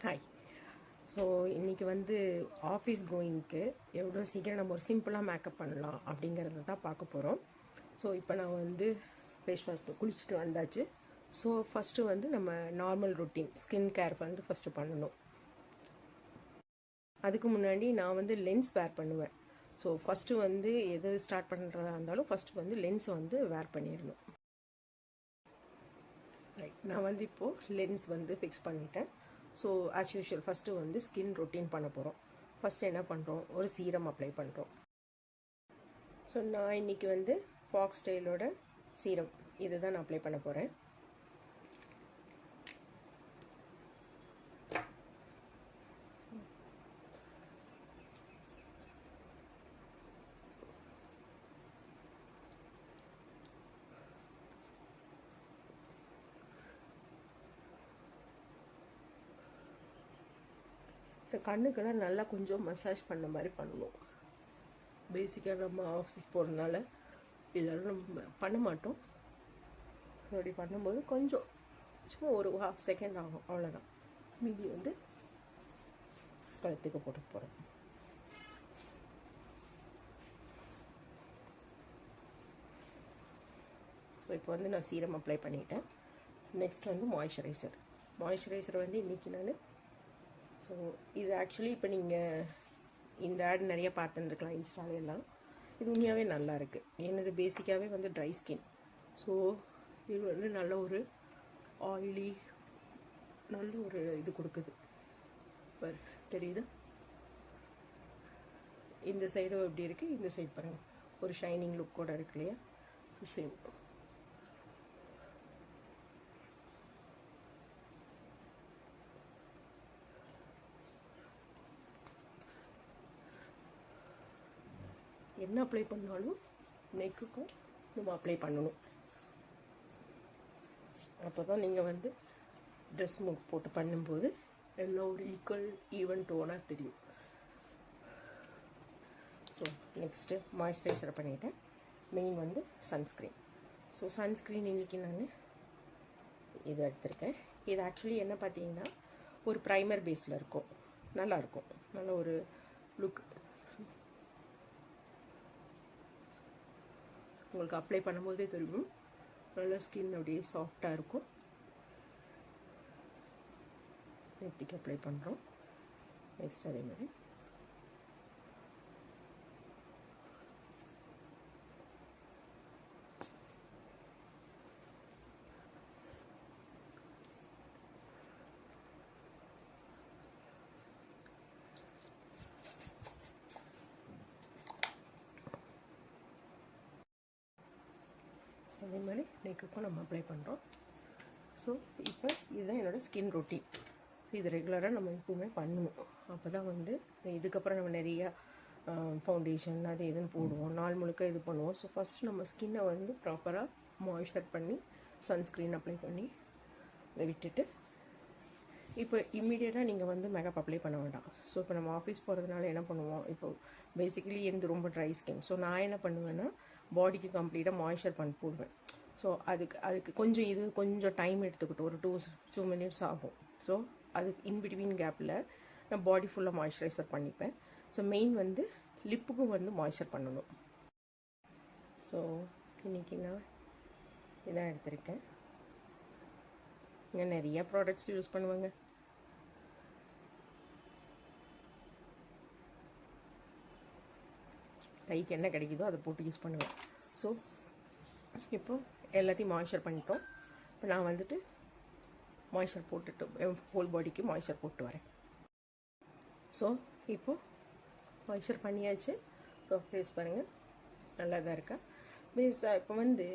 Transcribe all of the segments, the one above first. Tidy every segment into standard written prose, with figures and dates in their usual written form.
Hi. So இன்றைக்கி வந்து office கோயிங்க்கு எவ்வளோ சீக்கிரம் நம்ம ஒரு சிம்பிளாக மேக்கப் பண்ணலாம் அப்படிங்கிறத தான் பார்க்க போகிறோம். ஸோ இப்போ நான் வந்து ஃபேஸ் வாஷ் குளிச்சுட்டு வந்தாச்சு. ஸோ ஃபஸ்ட்டு வந்து நம்ம நார்மல் ரொட்டீன் ஸ்கின் கேர் வந்து ஃபஸ்ட்டு பண்ணணும். அதுக்கு முன்னாடி நான் வந்து லென்ஸ் வேர் பண்ணுவேன். ஸோ ஃபஸ்ட்டு வந்து எது ஸ்டார்ட் பண்ணுறதா இருந்தாலும் ஃபஸ்ட்டு வந்து லென்ஸ் வந்து வேர் பண்ணிடணும். ரைட், நான் வந்து இப்போது லென்ஸ் வந்து ஃபிக்ஸ் பண்ணிட்டேன். ஸோ ஆஸ் யூஷுவல் ஃபஸ்ட்டு வந்து ஸ்கின் ரொட்டீன் பண்ண போகிறோம். ஃபஸ்ட்டு என்ன பண்ணுறோம், ஒரு சீரம் அப்ளை பண்ணுறோம். ஸோ நான் இன்றைக்கி வந்து ஃபாக்ஸ் ஸ்டைலோட சீரம் இது தான் நான் அப்ளை பண்ண போகிறேன். இந்த கண்ணுக்கெல்லாம் நல்லா கொஞ்சம் மசாஜ் பண்ண மாதிரி பண்ணணும். பேசிக்காக நம்ம ஆஃபீஸ் போகிறதுனால இதெல்லாம் நம்ம பண்ண மாட்டோம். அப்படி பண்ணும்போது கொஞ்சம் சும்மா ஒரு ½ செகண்ட் ஆகும், அவ்வளோதான். மீதி வந்து கழுத்துக்கு போட்டு போகிறோம். ஸோ இப்போ வந்து நான் சீரம் அப்ளை பண்ணிட்டேன். நெக்ஸ்ட் வந்து மாய்ஸ்சரைசர் வந்து இன்றைக்கி நான் ஸோ இது ஆக்சுவலி இப்போ நீங்கள் இந்த ஆட் நிறைய பார்த்துருக்கலாம் இன்ஸ்டாலெல்லாம். இது உண்மையாகவே நல்லா இருக்குது. எனது பேசிக்காகவே வந்து ட்ரை ஸ்கின். ஸோ இது வந்து நல்ல ஒரு ஆயிலி நல்ல ஒரு இது கொடுக்குது. தெரியுது, இந்த சைடும் எப்படி இருக்குது, இந்த சைடு பாருங்கள், ஒரு ஷைனிங் லுக் கூட இருக்கு இல்லையா. சேம் என்ன அப்ளை பண்ணாலும் நெக்குக்கும் நம்ம அப்ளை பண்ணணும். அப்போ தான் நீங்கள் வந்து ட்ரெஸ் போட்டு பண்ணும்போது எல்லாம் ஒரு ஈவன் டோனாக தெரியும். ஸோ நெக்ஸ்ட்டு மாய்ஸ்சரைசர் பண்ணிவிட்டேன். மெயின் வந்து சன்ஸ்க்ரீன். ஸோ சன்ஸ்க்ரீன் இன்றைக்கி நான் இது எடுத்திருக்கேன். இது ஆக்சுவலி என்ன பார்த்தீங்கன்னா ஒரு ப்ரைமர் பேஸில் இருக்கும், நல்லாயிருக்கும், நல்ல ஒரு லுக். உங்களுக்கு அப்ளை பண்ணும்போதே தெரியும், நல்ல ஸ்கின் அப்படியே சாஃப்டாக இருக்கும். நெத்திக்கு அப்ளை பண்ணுறோம். நெக்ஸ்ட் அதே மாதிரி நெக்குக்கும் நம்ம அப்ளை பண்ணுறோம். ஸோ இப்போ இதுதான் என்னோடய ஸ்கின் ரொட்டீன். ஸோ இது ரெகுலராக நம்ம எப்பவுமே பண்ணணும். அப்போ தான் வந்து இதுக்கப்புறம் நம்ம நிறையா ஃபவுண்டேஷன் அது எதுன்னு போடுவோம், நாள் முழுக்க இது பண்ணுவோம். ஸோ ஃபஸ்ட்டு நம்ம ஸ்கின்னை வந்து ப்ராப்பராக மாய்ஸ்சர் பண்ணி சன்ஸ்க்ரீன் அப்ளை பண்ணி இதை விட்டுட்டு இப்போ இம்மிடியேட்டாக நீங்கள் வந்து மேக்கப் அப்ளை பண்ண வேண்டாம். ஸோ இப்போ நம்ம ஆஃபீஸ் போகிறதுனால என்ன பண்ணுவோம், இப்போ பேசிக்கலி எனக்கு ரொம்ப ட்ரை ஸ்கின். ஸோ நான் என்ன பண்ணுவேன்னா பாடிக்கு கம்ப்ளீட்டாக மாய்ஸ்சர் பண்ணி போடுவேன். ஸோ அதுக்கு கொஞ்சம் டைம் எடுத்துக்கிட்டு ஒரு 2 மினிட்ஸ் ஆகும். ஸோ அதுக்கு இன்பிட்வீன் கேப்பில் நான் பாடி ஃபுல்லாக மாய்ஸ்சரைசர் பண்ணிப்பேன். ஸோ மெயின் வந்து லிப்புக்கும் வந்து மாய்ஸ்சர் பண்ணணும். ஸோ இன்றைக்கி நான் இதான் எடுத்திருக்கேன். நான் நிறைய ப்ராடக்ட்ஸ் யூஸ் பண்ணுவேங்க. கைக்கு என்ன கிடைக்குதோ அதை போட்டு யூஸ் பண்ணுவேன். ஸோ இப்போது எல்லாத்தையும் மாய்ஸ்சர் பண்ணிட்டோம். இப்போ நான் வந்துட்டு மாய்ஸ்சர் போட்டுட்டு ஹோல் பாடிக்கு மாய்ஸ்சர் போட்டு வரேன். ஸோ இப்போது மாய்ஸ்சர் பண்ணியாச்சு. ஸோ ஃபேஸ் பாருங்கள், நல்லா தான் இருக்கா. இப்போ வந்து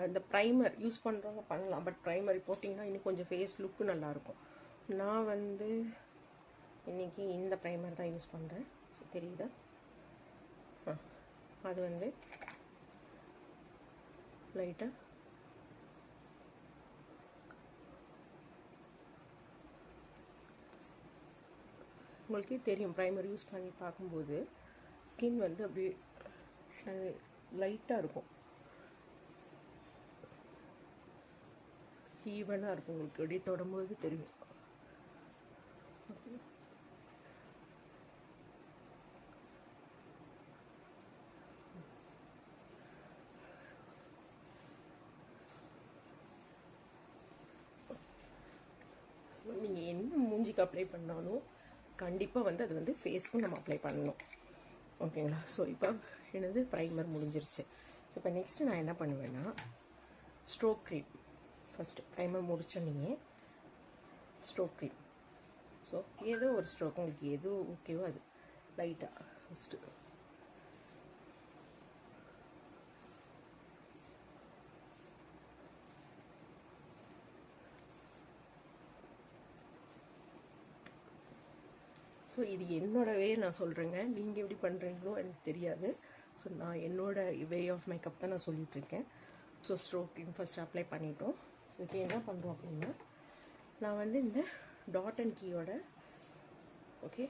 இந்த ப்ரைமர் யூஸ் பண்ணுறவங்க பண்ணலாம். பட் ப்ரைமர் போட்டிங்கன்னா இன்னும் கொஞ்சம் ஃபேஸ் லுக்கு நல்லாயிருக்கும். நான் வந்து இன்றைக்கி இந்த ப்ரைமர் தான் யூஸ் பண்ணுறேன். ஸோ தெரியுதா, அது வந்து லைட்டாக உங்களுக்கே தெரியும், ப்ரைமர் யூஸ் பண்ணி பார்க்கும்போது ஸ்கின் வந்து அப்படியே லைட்டாக இருக்கும், ஈவனாக இருக்கும். உங்களுக்கு அப்படியே தொடும்போது தெரியும். மூஞ்சிக்கு அப்ளை பண்ணாலும் கண்டிப்பாக வந்து அது வந்து ஃபேஸ்க்கும் நம்ம அப்ளை பண்ணணும். ஓகேங்களா? ஸோ இப்போ என்னது ப்ரைமர் முடிஞ்சிருச்சு. ஸோ இப்போ நெக்ஸ்ட்டு நான் என்ன பண்ணுவேன்னா ஸ்ட்ரோக் க்ரீம். ஃபஸ்ட்டு ப்ரைமர் முடிச்சோன்னே ஸ்ட்ரோக் க்ரீம். ஸோ ஏதோ ஒரு ஸ்ட்ரோக் உங்களுக்கு எது ஓகேவோ அது லைட்டாக ஃபஸ்ட்டு ஸோ இது என்னோடவே நான் சொல்கிறேங்க. நீங்கள் எப்படி பண்ணுறீங்களோ எனக்கு தெரியாது. ஸோ நான் என்னோட வே ஆஃப் மேக்கப் தான் நான் சொல்லிகிட்ருக்கேன். ஸோ ஸ்ட்ரோக்கிங் ஃபஸ்ட் அப்ளை பண்ணிட்டோம். ஸோ இப்போ என்ன பண்ணுறோம் அப்படின்னா நான் வந்து இந்த டாட் அண்ட் கீயோட ஓகே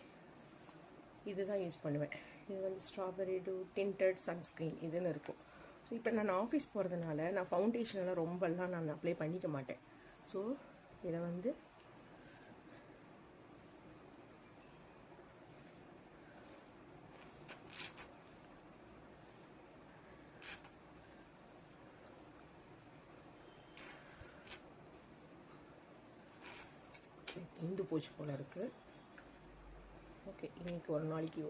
இதுதான் யூஸ் பண்ணுவேன். இது வந்து ஸ்ட்ராபெரி டூ டிண்டட் சன்ஸ்க்ரீன் இதுன்னு இருக்கும். ஸோ இப்போ நான் ஆஃபீஸ் போகிறதுனால நான் ஃபவுண்டேஷனெல்லாம் ரொம்பலாம் நான் அப்ளை பண்ணிக்க மாட்டேன். ஸோ இதை வந்து தீந்து போச்சு போல் இருக்குது. ஓகே, இன்னைக்கு ஒரு நாளைக்கு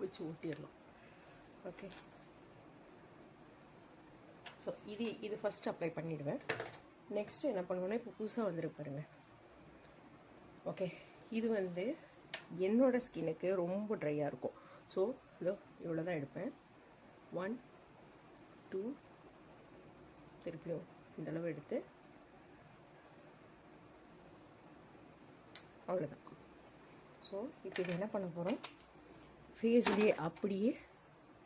வச்சு ஊட்டிடலாம். ஓகே, ஸோ இது ஃபஸ்ட்டு அப்ளை பண்ணிவிடுவேன். நெக்ஸ்ட்டு என்ன பண்ணுவேன்னா இப்போ புதுசாக வந்துருக்கு பாருங்கள். ஓகே, இது வந்து என்னோட ஸ்கின்னுக்கு ரொம்ப ட்ரையாக இருக்கும். ஸோ இதோ இவ்வளோ தான் எடுப்பேன். 1 2 திருப்பியும் இந்தளவு எடுத்து அவ்வளோதான். ஸோ இப்போ இது என்ன பண்ண போகிறோம், ஃபேஸ்லேயே அப்படியே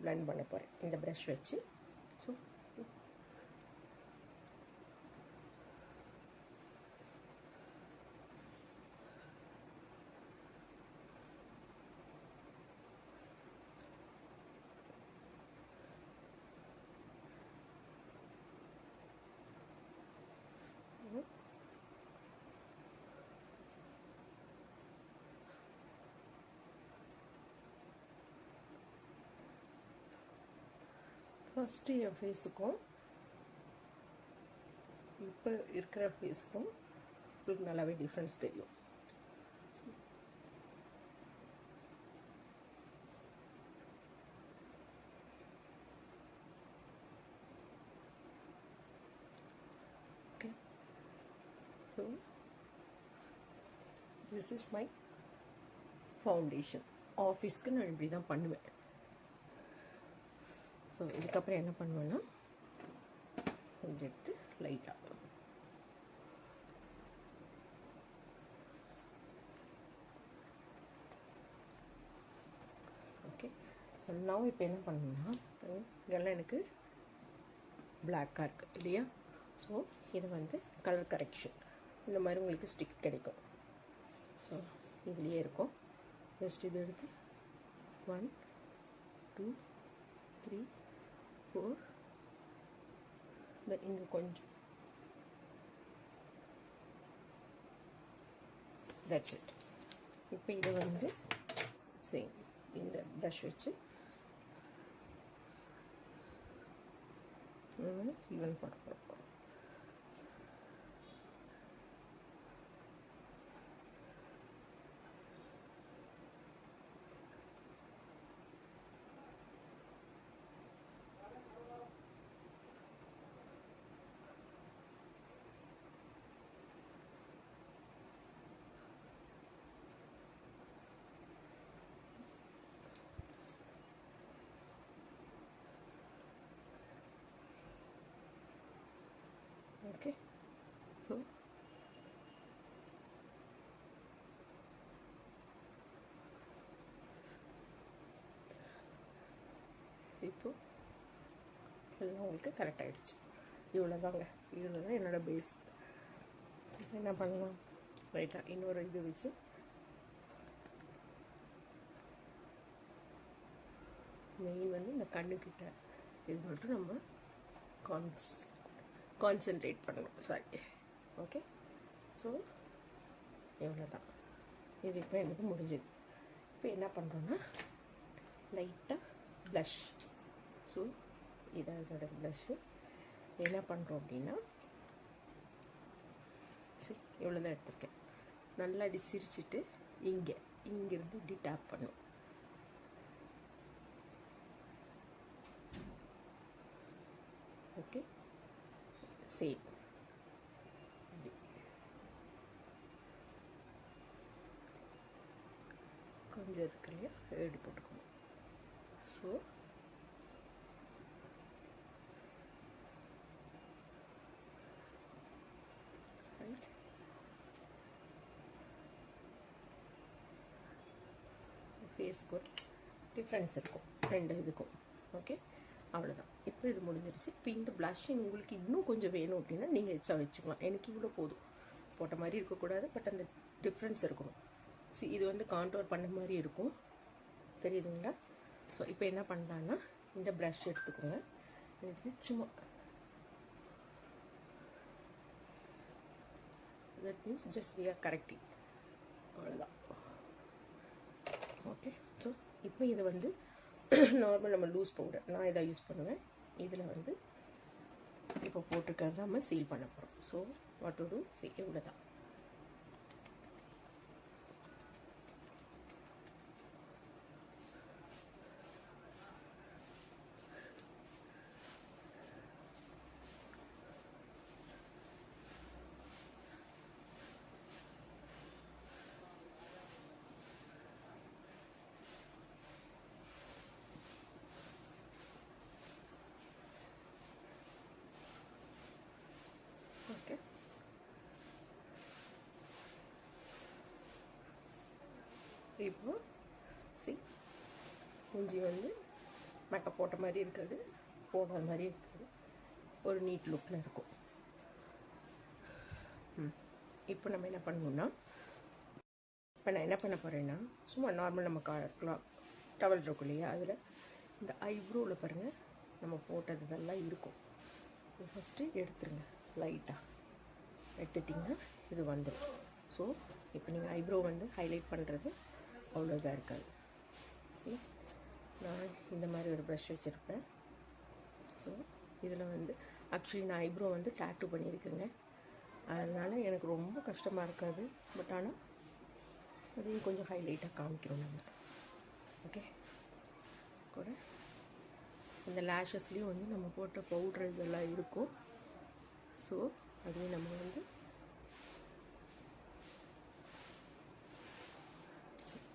பிளெண்ட் பண்ண போகிறேன் இந்த ப்ரஷ் வச்சு. ஸோ ஃபஸ்ட்டு என் ஃபேஸுக்கும் இப்போ இருக்கிற ஃபேஸுக்கும் உங்களுக்கு நல்லாவே டிஃப்ரென்ஸ் தெரியும். Okay, so this is my foundation. ஆஃபீஸ்க்கு நான் இப்படி தான் பண்ணுவேன். ஸோ இதுக்கப்புறம் என்ன பண்ணுவேன்னா கொஞ்சம் எடுத்து லைட்டாக ஓகே. நான் இப்போ என்ன பண்ணுவேன்னா இதெல்லாம் எனக்கு பிளாக்காக இருக்குது இல்லையா? ஸோ இது வந்து கலர் கரெக்ஷன் இந்த மாதிரி உங்களுக்கு ஸ்டிக் கிடைக்கும். ஸோ இதுலேயே இருக்கும். ஜஸ்ட் இது எடுத்து 1 2 3 4 இங்கே கொஞ்சம் தட்ஸ் இட். இப்போ இதை வந்து சேம் இந்த ப்ரஷ் வச்சு ஈவன் பண்ண போகிறோம். ஓகே, ஸோ இப்போ எல்லாம் உங்களுக்கு கரெக்ட் ஆகிடுச்சு. இவ்வளோ தாங்க, இவ்வளோ தான் என்னோடய பேஸ். என்ன பண்ணலாம், ரைட்டாக இன்னொரு இது வச்சு மெயின் வந்து இந்த கண்ணுக்கிட்ட இது மட்டும் நம்ம கான்சென்ட்ரேட் பண்ணணும். Sorry, okay. ஸோ இவ்வளோ தான். இது இப்போ எனக்கு முடிஞ்சது. இப்போ என்ன பண்ணுறோன்னா லைட்டாக ப்ளஷ். ஸோ இதான் இதோட ப்ளஷ்ஷு. என்ன பண்ணுறோம் அப்படின்னா சரி இவ்வளோ தான் எடுத்திருக்கேன். நல்லா அப்படி சிரிச்சிட்டு இங்கேருந்து இப்படி டேப் பண்ணும். ஓகே, சேம் கொஞ்சம் இருக்கு இல்லையா, எழுதி போட்டுக்கணும். ஸோ ஃபேஸ்க்கு ஒரு டிஃப்ரென்ஸ் இருக்கும் ரெண்டு இதுக்கும். ஓகே, அவ்வளோதான். இப்போ இது முடிஞ்சிருச்சு. இப்போ இந்த ப்ளஷிங் உங்களுக்கு இன்னும் கொஞ்சம் வேணும் அப்படின்னா நீங்கள் எச்சா வச்சுக்கலாம். எனக்கு இவ்வளோ போதும். போட்ட மாதிரி இருக்கக்கூடாது, பட் அந்த டிஃப்ரென்ஸ் இருக்கணும். சரி, இது வந்து கான்டோர் பண்ண மாதிரி இருக்கும், தெரியுதுங்களா? ஸோ இப்போ என்ன பண்ணலான்னா இந்த ப்ரஷ் எடுத்துக்கோங்க. எடுத்து சும்மா, that means just we are correcting, அவ்வளோதான். ஓகே, ஸோ இப்போ இதை வந்து நார்மல் நம்ம லூஸ் பவுடர் நான் இதை யூஸ் பண்ணுவேன். இதில் வந்து இப்போ போட்டிருக்கிறது நம்ம சீல் பண்ண போகிறோம். ஸோ வாட் டு டூ, சரி இவ்வளோ தான். ஓகே, இப்போ சி மூஞ்சி வந்து மேக்கப் போட்ட மாதிரி இருக்காது, போடாத மாதிரி இருக்காது, ஒரு நீட் லுக்கில் இருக்கும். இப்போ நம்ம என்ன பண்ணணும்னா, இப்போ நான் என்ன பண்ண போகிறேன்னா சும்மா நார்மல் நம்ம டவல் இருக்கும் இல்லையா, அதில் இந்த ஐப்ரோவில் பாருங்கள் நம்ம போட்டது இதெல்லாம் இருக்கும். ஃபஸ்ட்டு எடுத்துருங்க, லைட்டாக எடுத்துட்டிங்கன்னா இது வந்துடும். ஸோ இப்போ நீங்கள் ஐப்ரோ வந்து ஹைலைட் பண்ணுறது அவ்வளோ இதாக இருக்காது. சரி, நான் இந்த மாதிரி ஒரு ப்ரஷ் வச்சுருப்பேன். ஸோ இதில் வந்து ஆக்சுவலி நான் ஐப்ரோ வந்து டேட்டூ பண்ணியிருக்கேங்க, அதனால் எனக்கு ரொம்ப கஷ்டமாக இருக்காது. பட் ஆனால் அதையும் கொஞ்சம் ஹைலைட்டாக காமிக்கிறோம் நம்ம. ஓகே, கூட இந்த லேஷஸ்லேயும் வந்து நம்ம போட்ட பவுட்ரு இதெல்லாம் இருக்கும். ஸோ அதையும் நம்ம வந்து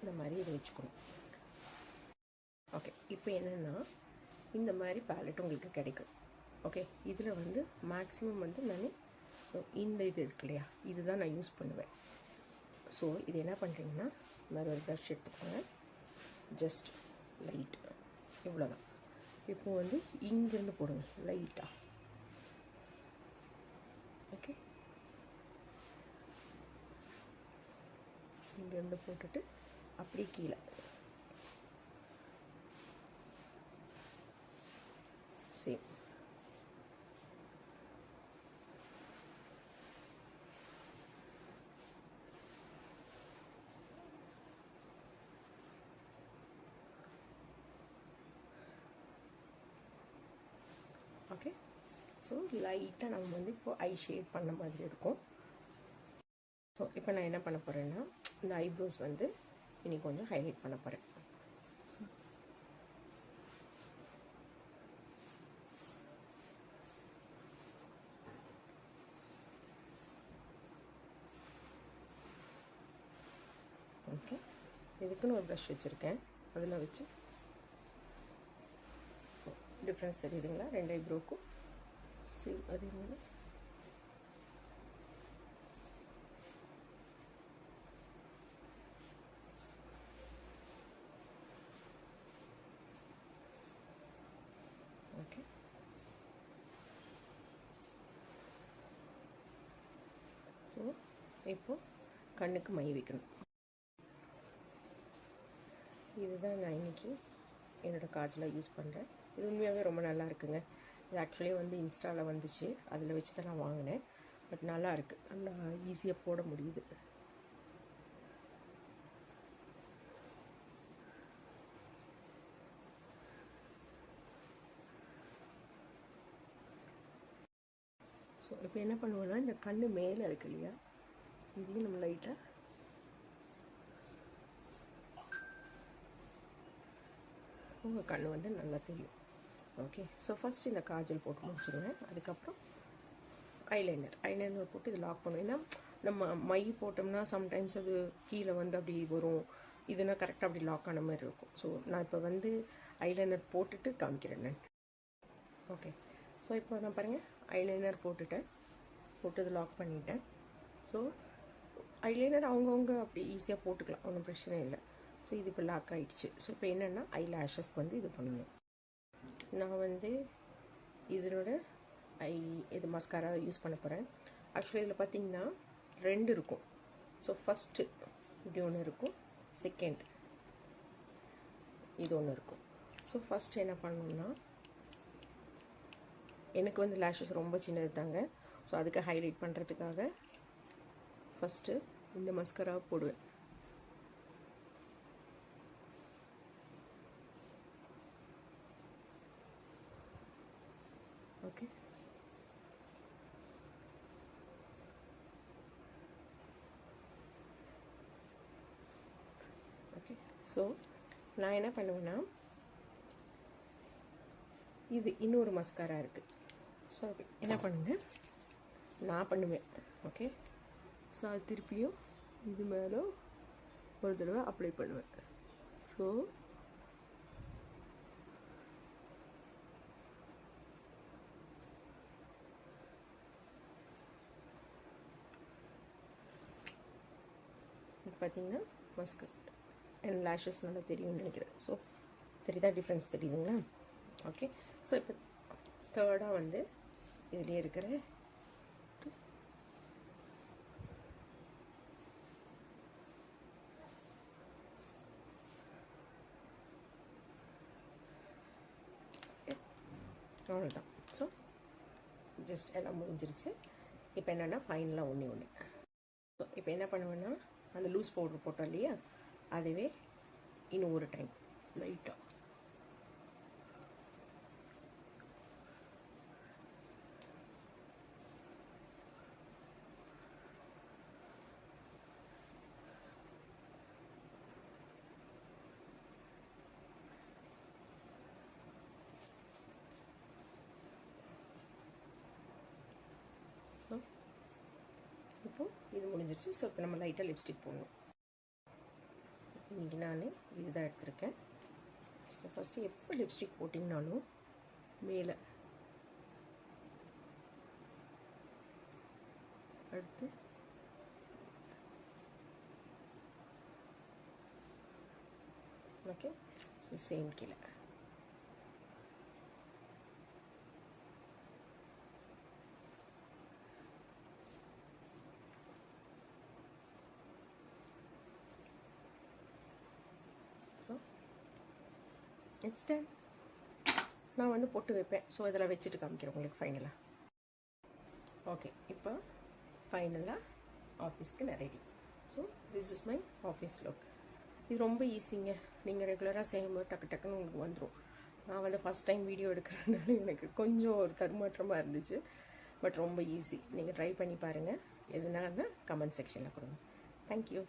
இந்த மாதிரி இதை வச்சுக்கணும். ஓகே, இப்போ என்னென்னா இந்த மாதிரி பேலட் உங்களுக்கு கிடைக்கும். ஓகே, இதில் வந்து மேக்ஸிமம் வந்து நான் இந்த இது இருக்கு இல்லையா, இதுதான் நான் யூஸ் பண்ணுவேன். ஸோ இது என்ன பண்ணுறீங்கன்னா, இந்த மாதிரி ஒரு ப்ரஷ் எடுத்துக்கோங்க, ஜஸ்ட் லைட் இவ்வளோதான். இப்போ வந்து இங்கேருந்து போடுங்க லைட்டாக. ஓகே, இங்கேருந்து போட்டுட்டு அப்படி கீழே சேம். ஓகே, ஸோ லைட்டாக நம்ம வந்து இப்போது ஐ ஷேட் பண்ண மாதிரி இருக்கும். ஸோ இப்போ நான் என்ன பண்ண போகிறேன்னா, இந்த ஐப்ரோஸ் வந்து இனி கொஞ்சம் ஹைலைட் பண்ண போகிறேன். ஓகே, இதுக்குன்னு ஒரு ப்ரஷ் வச்சுருக்கேன், அதில் வச்சு ஸோ டிஃப்ரென்ஸ் தெரியுதுங்களா ரெண்டு ஐப்ரோக்கும்? சேம் அதே மாதிரி ஓகே. ஸோ இப்போது கண்ணுக்கு மை வைக்கணும். இதுதான் நான் இன்றைக்கி என்னோடய காஜலாக யூஸ் பண்ணுறேன். இது உண்மையாகவே ரொம்ப நல்லா இருக்குங்க. இது ஆக்சுவலி வந்து இன்ஸ்டாவில் வந்துச்சு, அதில் வச்சு தான் நான் வாங்கினேன். பட் நல்லா இருக்குது, நல்லா ஈஸியாக போட முடியுது. ஸோ இப்போ என்ன பண்ணுவோன்னா, இந்த கண் மேலே இருக்கு இல்லையா, இதையும் நம்ம லைட்டாக உங்கள் கண் வந்து நல்லா தெரியும். ஓகே, ஸோ ஃபஸ்ட் இந்த காஜல் போட்டு முடிச்சிடுவேன். அதுக்கப்புறம் ஐலைனர் போட்டு இது லாக் பண்ணுவேன். ஏன்னா நம்ம மை போட்டோம்னா சம்டைம்ஸ் அது கீழே வந்து அப்படி வரும், இதுனா கரெக்டாக அப்படி லாக் ஆன மாதிரி இருக்கும். ஸோ நான் இப்போ வந்து ஐலைனர் போட்டுட்டு காமிக்கிறேன் நான். ஓகே, ஸோ இப்போ நான் பாருங்கள் ஐலைனர் போட்டு இது லாக் பண்ணிட்டேன். ஸோ ஐலைனர் அவங்கவுங்க அப்படி ஈஸியாக போட்டுக்கலாம், ஒன்றும் பிரச்சனை இல்லை. ஸோ இது இப்போ லாக் ஆகிடுச்சு. ஸோ இப்போ என்னென்னா ஐலாஷஸ்க்கு வந்து இது பண்ணணும். நான் வந்து இதனோட இது மஸ்காரா யூஸ் பண்ண போகிறேன். ஆக்சுவலி இதில் பார்த்தீங்கன்னா 2 இருக்கும். ஸோ ஃபஸ்ட்டு இப்படி ஒன்று இருக்கும், செகண்ட் இது ஒன்று இருக்கும். ஸோ ஃபஸ்ட்டு என்ன பண்ணணும்னா, எனக்கு வந்து லேஷஸ் ரொம்ப சின்னது தாங்க. ஸோ அதுக்கு ஹைலைட் பண்ணுறதுக்காக ஃபஸ்ட்டு இந்த மஸ்கரா போடுவேன். Okay, okay. ஸோ நான் என்ன பண்ணுவேன்னா, இது இன்னொரு மஸ்காரா இருக்குது. ஸோ என்ன பண்ணுங்க, நான் பண்ணுவேன். ஓகே, ஸோ அது திருப்பியும் இது மேலே ஒரு தடவை அப்ளை பண்ணுவேன். ஸோ பார்த்தீங்கன்னா மஸ்கட் அண்ட் லேஷஸ் நல்லா தெரியும்னு நினைக்கிறேன். ஸோ தெரியுதா, டிஃப்ரென்ஸ் தெரியுதுங்களா? ஓகே, ஸோ இப்போ தேர்டாக வந்து இதுலேயே இருக்கிற அவ்வளோதான். ஸோ ஜஸ்ட் எல்லாம் முடிஞ்சிருச்சு. இப்போ என்னென்னா ஃபைனலாக ஒன்று. ஸோ இப்போ என்ன பண்ணுவேன்னா, அந்த லூஸ் பவுடர் போட்டோம் இல்லையா, அதுவே இன்னும் ஒரு டைம் லைட்டாக இப்போ இது முடிஞ்சிருச்சு. ஸோ இப்போ நம்ம லைட்டாக லிப்ஸ்டிக் போடணும். இன்றைக்கி நான் இதுதான் எடுத்திருக்கேன். ஸோ ஃபஸ்ட்டு எப்போ லிப்ஸ்டிக் போட்டிங்கனாலும் மேலே அடுத்து ஓகே, ஸோ சேம் கீழே. It's done. நான் வந்து பொட்டு வைப்பேன். ஸோ இதெல்லாம் வச்சுட்டு காமிக்கிறேன் உங்களுக்கு ஃபைனலாக. ஓகே, இப்போ ஃபைனலாக ஆஃபீஸ்க்கு நான் ready. So this is my office look. இது ரொம்ப ஈஸிங்க. நீங்கள் ரெகுலராக செய்யும்போது டக்குன்னு உங்களுக்கு வந்துடும். நான் வந்து ஃபஸ்ட் டைம் வீடியோ எடுக்கிறதுனால எனக்கு கொஞ்சம் ஒரு தடுமாற்றமாக இருந்துச்சு. பட் ரொம்ப ஈஸி. நீங்கள் ட்ரை பண்ணி பாருங்கள். எதுனா கமெண்ட் செக்ஷனில் கொடுங்க. தேங்க்யூ.